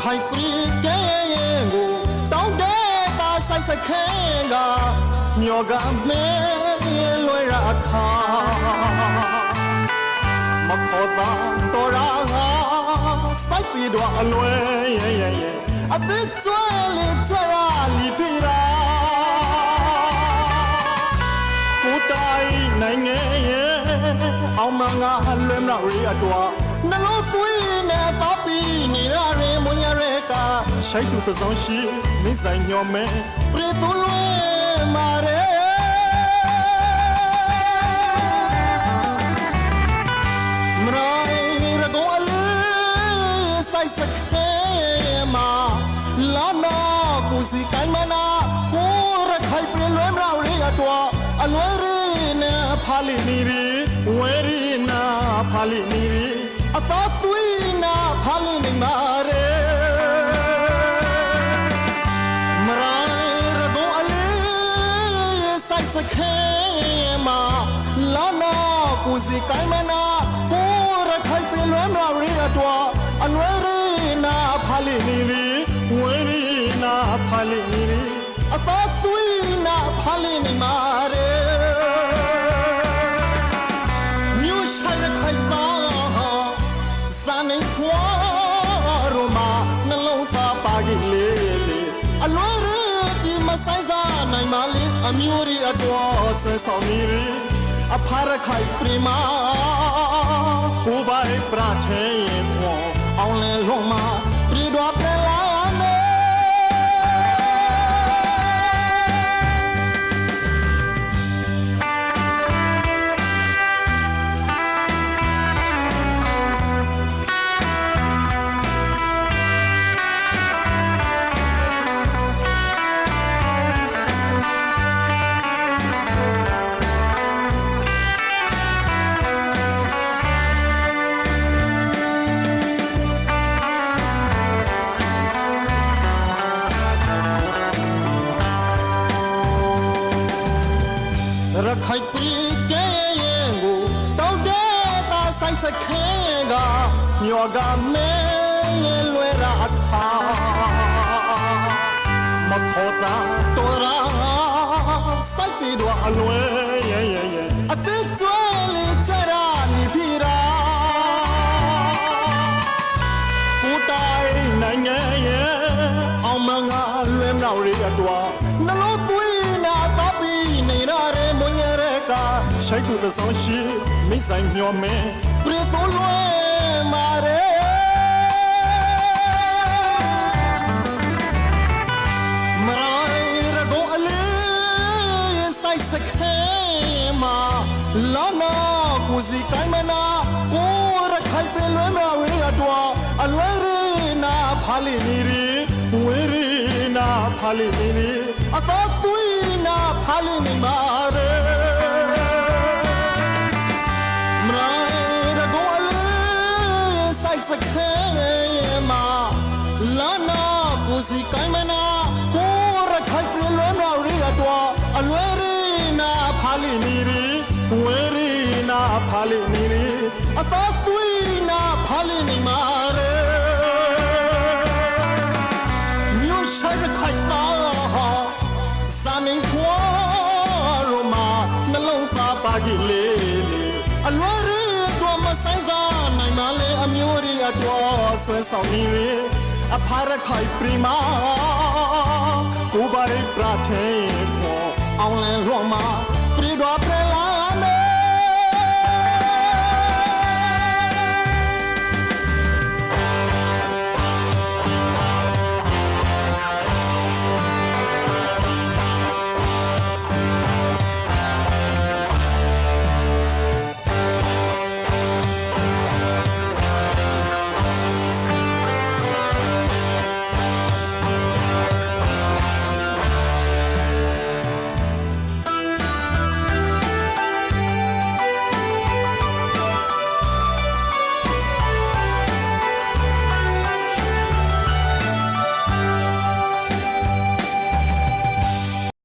ခိုင်ပြီးကဲကိုတောင်းတဲ့သာဆိုင်စခဲကမျောကမဲလွယ်ရအခါမခေါ်တာတော်ရာစိုက်ပြီးတော့အလွယ်အပစ်ကျွဲလေကျွဲရလီဖီရာကိုတိုင်းနိုင်ငံရဲ့အောင်မငါလွယ်မလို့ရတော့နှလုံးသွင်းနဲ့တော့ပြီးနေရရင်မွန်ရရဲကရှိုက်သူသဆောင်ရှိနေဆိုင်ညောမဲပြေသွလွဲမာရဲမရိုင်းရကောအလေးဆိုင်စခဲမှာလာနာကိုစီကိုင်းမနာကိုရခိုင်ပြေလွဲမလို့ရတော့အလွယ်ရနဲ့ဖာလီနီရီဝဲရီနာဖာလီနီရီအတော်သွေးနာဖာလီနေမာရဲမရိုင်းရကောအလေးဆိုင်စခဲမှာလာနာကိုစီကိုင်းမနာကိုရခိုင်ပြေလွဲမလို့ရတော့အလွယ်ရနာဖာလီနီရီဝဲရီနာဖာလီနီရီအတော်သွေးနာဖာလီနေမာရဲမြို့ဆိုင်ရခိုင်ပါဇာနေခွာရိုမာနှလုံးသားပါကြီးလေးအလွယ်ရဒီမဆိုင်စားနိုင်ပါလေအမျိုးရီအတော်ဆွဲဆောင်နေအဖရခိုင်ပရိမာကိုပိုင်ပရာထဲရင်ခွန်အောင်လဲလုံးမှာပြည်တော်ပြလာနေရခိုင်ပြည်ကဲကိုတောင်းတဲ့သာဆိုင်စခဲကမျောကမဲလွယ်ရအခါမခေါ်တာတော်ရာစိုက်ပြီးတော့အလွယ်အသက်ကျွဲလေကျွဲရလီဖီရာကိုတိုင်းနိုင်ငံရဲ့အောင်မငါလွယ်မလို့ရတော့နှလုံးသွင်းနာတော့ပြီးနေရတဲ့မွန်ရရဲကရှိုက်သူသဆောင်ရှိမိဆိုင်ညောမဲပြေသွလွဲမာရဲမရိုင်းရကောအလေးဆိုင်စခဲမှာလာနာကိုစီကိုင်းမနာကိုရခိုင်ပင်လွဲမဝေးရတော့အလွယ်ရနာဖာလီနီရီဝေးရနာဖာလီနီရီအတော်သွေးနာဖာလီနီမာရဲမရိုင်းရကောအလေးဆိုင်စခဲမှာလာနာကိုစီကိုင်းမနာကိုရခိုင်ပင်လွဲမဝေးရတော့အလွယ်ရနာဖာလီနီရီဝေရီနာဖာလီနီရီအတော်သွေးနာဖာလီနီမာရဲမြို့ဆိုင်ရခိုင်ပါဇာနေခွာရိုမာနှလုံးသားပါကြီးလေးအလွယ်ရတော့မဆိုင်စားနိုင်ပါလေအမျိုးရီအတော်ဆွဲဆောင်နေအဖရခိုင်ပရိမာကိုပိုင်ပရာထဲပေါ်အောင်လဲလွန်မာ